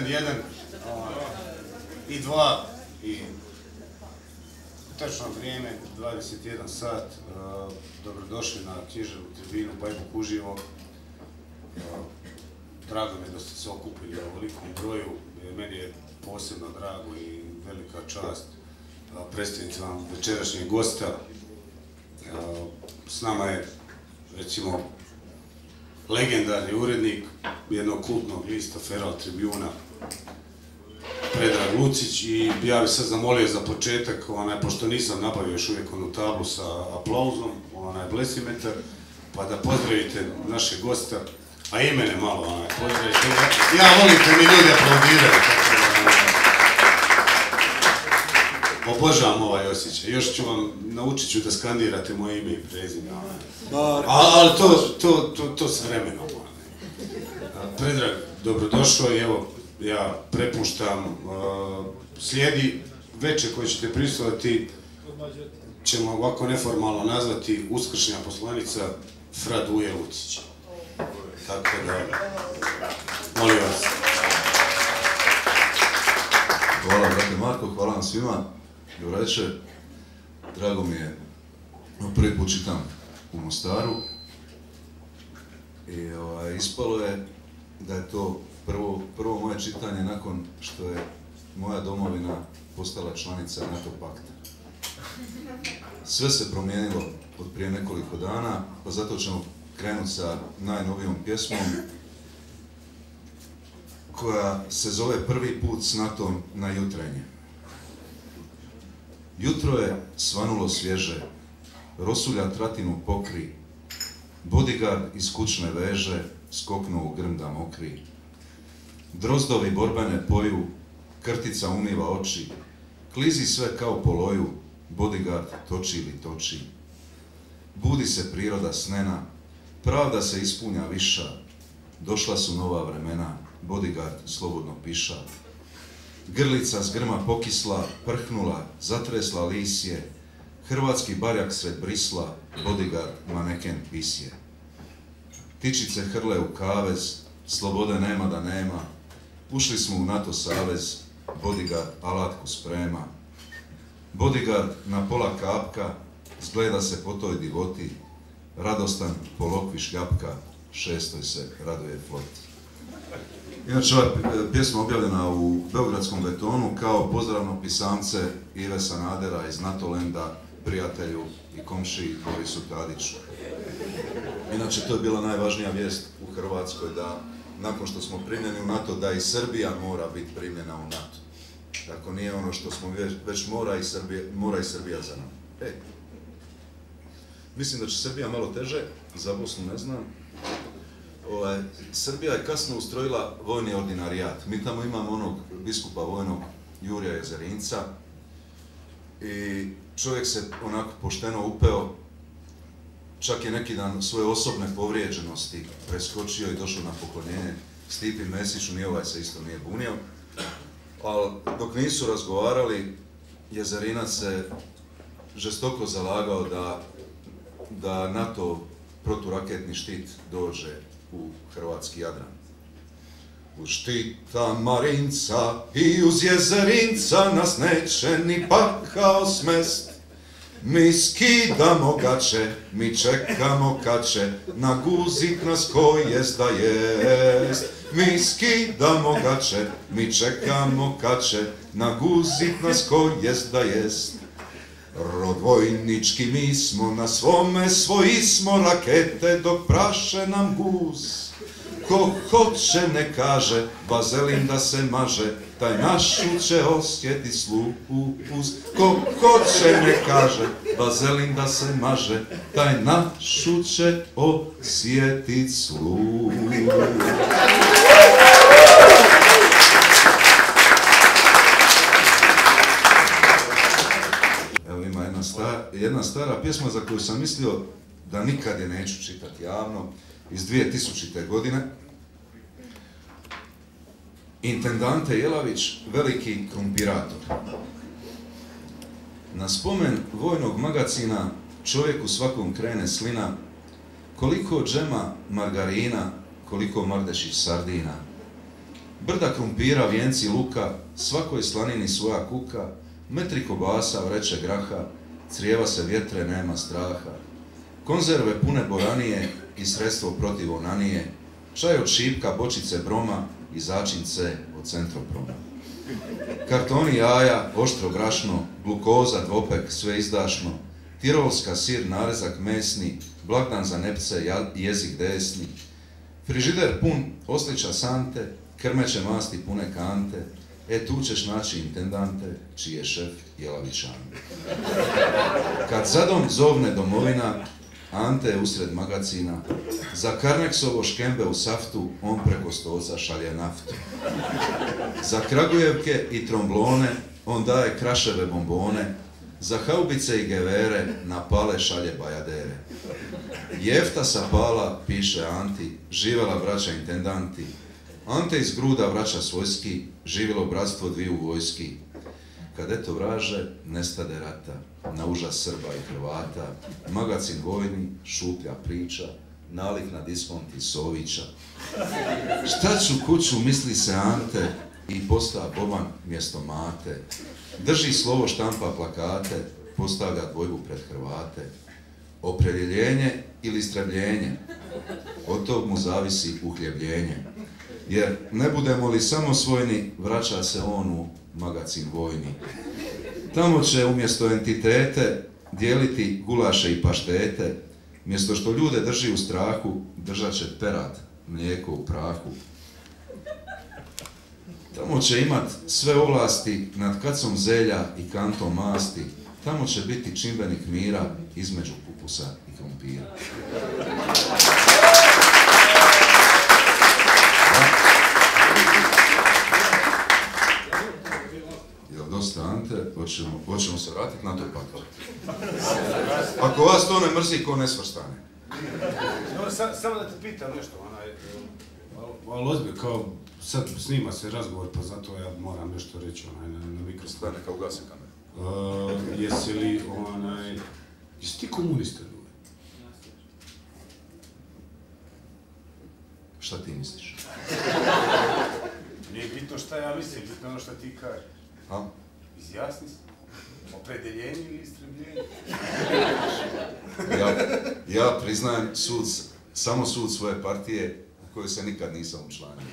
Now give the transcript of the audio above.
jedan i dva i točno vrijeme, 21 sat. Dobrodošli na književnu tribinu Bajbuk uživo. Drago mi je da ste se okupili u ovolikom broju. Meni je posebno drago i velika čast predstaviti vam večerašnjeg gosta. S nama je, recimo, legendarni urednik jednog kultnog lista Feral Tribuna, Predrag Lucić, i ja bih sad zamolio za početak, pošto nisam nabavio još uvijek onu tablu sa aplauzom, blesimetar, pa da pozdravite našeg gosta, a i mene malo pozdravite. Ja volim kad mi ljudi aplaudiraju. Obožavam ovaj osjećaj. Još ću vam, naučit ću da skandirate moje ime i prezime. Ali to s vremenom. Predrag, dobrodošao i evo, ja prepuštam, slijedi večer koji ćete prisustvovati, ćemo ovako neformalno nazvati uskršnja poslanica Fra Duje Lucića. Tako da, molim vas. Hvala, brate Marko, hvala vam svima. Dobro večer. Drago mi je, prvi put čitam u Mostaru. I ispalo je da je to prvo moje čitanje nakon što je moja domovina postala članica NATO pakta. Sve se promijenilo od prije nekoliko dana, pa zato ćemo krenuti sa najnovijom pjesmom koja se zove Prvi put s NATO-om na jutrenje. Jutro je svanulo svježe, rosulja tratinu pokri, bodyguard iz kućne veže skoknuo u grmda mokri. Drozdovi borbene poju, krtica umiva oči, klizi sve kao po loju, bodyguard toči ili toči. Budi se priroda snena, pravda se ispunja viša, došla su nova vremena, bodyguard slobodno piša. Grlica s grma pokisla, prhnula, zatresla lisje, hrvatski barjak sred brisla, bodyguard maneken pisje. Tičice hrle u kavez, slobode nema da nema, ušli smo u NATO savez, bodyguard alatku sprema. Bodyguard na pola kapka, zgleda se po toj divoti, radostan polokvi šljapka, šestoj se raduje floti. Inače, ova pjesma objavljena u Beogradskom Betonu kao pozdravno pisamce Ive Sanadera iz NATO-lenda, prijatelju i komšiji Borisu Tadiću. Inače, to je bila najvažnija vijest u Hrvatskoj, da nakon što smo primljeni u NATO, da i Srbija mora biti primljena u NATO. Tako nije ono što smo već mora i Srbija za nam. Mislim da će Srbija malo teže, za Bosnu ne znam. Srbija je kasno ustrojila vojni ordinarijat. Mi tamo imamo onog biskupa vojnog Jurija Jezerinca i čovjek se onako pošteno upeo, čak je neki dan svoje osobne povrijeđenosti preskočio i došao na poklonjenje Stipi Mesiću, ni ovaj se isto nije bunio. Ali dok nisu razgovarali, Jezerinac se žestoko zalagao da NATO proturaketni štit dođe u hrvatski Jadran. Uz štita Marinca i uz Jezerinca nas neće ni pakao smest. Mi skidamo gače, mi čekamo kad će naguzit nas ko jest da jest. Mi skidamo gače, mi čekamo kad će naguzit nas ko jest da jest. Rod vojnički mi smo, na svome svoji smo, rakete dok praše nam guz. Ko hoće ne kaže, vazelin da se maže, taj našu će osjetit sluz. Ko hoće ne kaže, vazelin da se maže, taj našu će osjetit sluz. Evo ima jedna stara pjesma za koju sam mislio da nikad je neću čitati javno, iz 2000. godine. Intendante Jelavić, veliki krumpirator. Na spomen vojnog magacina čovjeku svakom krene slina, koliko džema margarina, koliko Mardešić sardina. Brda krumpira, vijenci luka, svakoj slanini svoja kuka, metri kobasa, vreće graha, crijeva se vjetre, nema straha. Konzerve pune boranije i sredstvo protiv onanije, čaj od šipka, bočice broma i začince od centroproma. Kartoni jaja, oštro brašno, glukoza, dvopek, sve izdašno, tirolska sir, narezak mesni, blagdan za nepce, jezik desni, frižider pun oslića sante, krmeće masti pune kante, tu ćeš naći intendante, čiji je šef Jelavićan. Kad zadom zovne domovina, Ante je usred magacina, za Karneksovo škembe u saftu, on preko stolca šalje naftu. Za Kragujevke i tromblone, on daje kraševe bombone, za haubice i gevere, na pale šalje bajadere. Jefta sa pala, piše Anti, živjela braća intendanti. Ante iz Gruda vraća svojski, živjelo bratstvo dviju vojski. Kad eto vraže, nestade rata, na užas Srba i Hrvata, magacin vojni, šuplja priča, nalik na diskonti Sovića. Šta ću kuću, misli se Ante, i posta Boban mjesto Mate. Drži slovo, štampa plakate, postavlja dvojbu pred Hrvate. Opredjeljenje ili istrebljenje, od tog mu zavisi uhljebljenje. Jer ne budemo li samosvojni, vraća se on u magacin vojni. Tamo će umjesto entitete dijeliti gulaše i paštete, mjesto što ljude drži u strahu, držat će perad, mlijeko u prahu. Tamo će imat sve ovlasti nad kacom zelja i kantom masti, tamo će biti čimbenik mira između kupusa i krumpira. Jel dosta, Ante? Hoćemo se vratiti na to pak. Ako vas to ne mrzi, ko nesvrstane? Samo da te pitam nešto, ali ozbiljno, kao sad snima se razgovor, pa zato ja moram nešto reći na mikrofon. Da, neka ugasi kameru. Jesi ti komunista, ljudi? Šta ti misliš? Nije bitno šta ja mislim, bitno ono šta ti kažeš. A? Izjasni se. Opredeljenje ili istrebljenje? Ja priznajem samo sud svoje partije u kojoj se nikad nisam učlanio.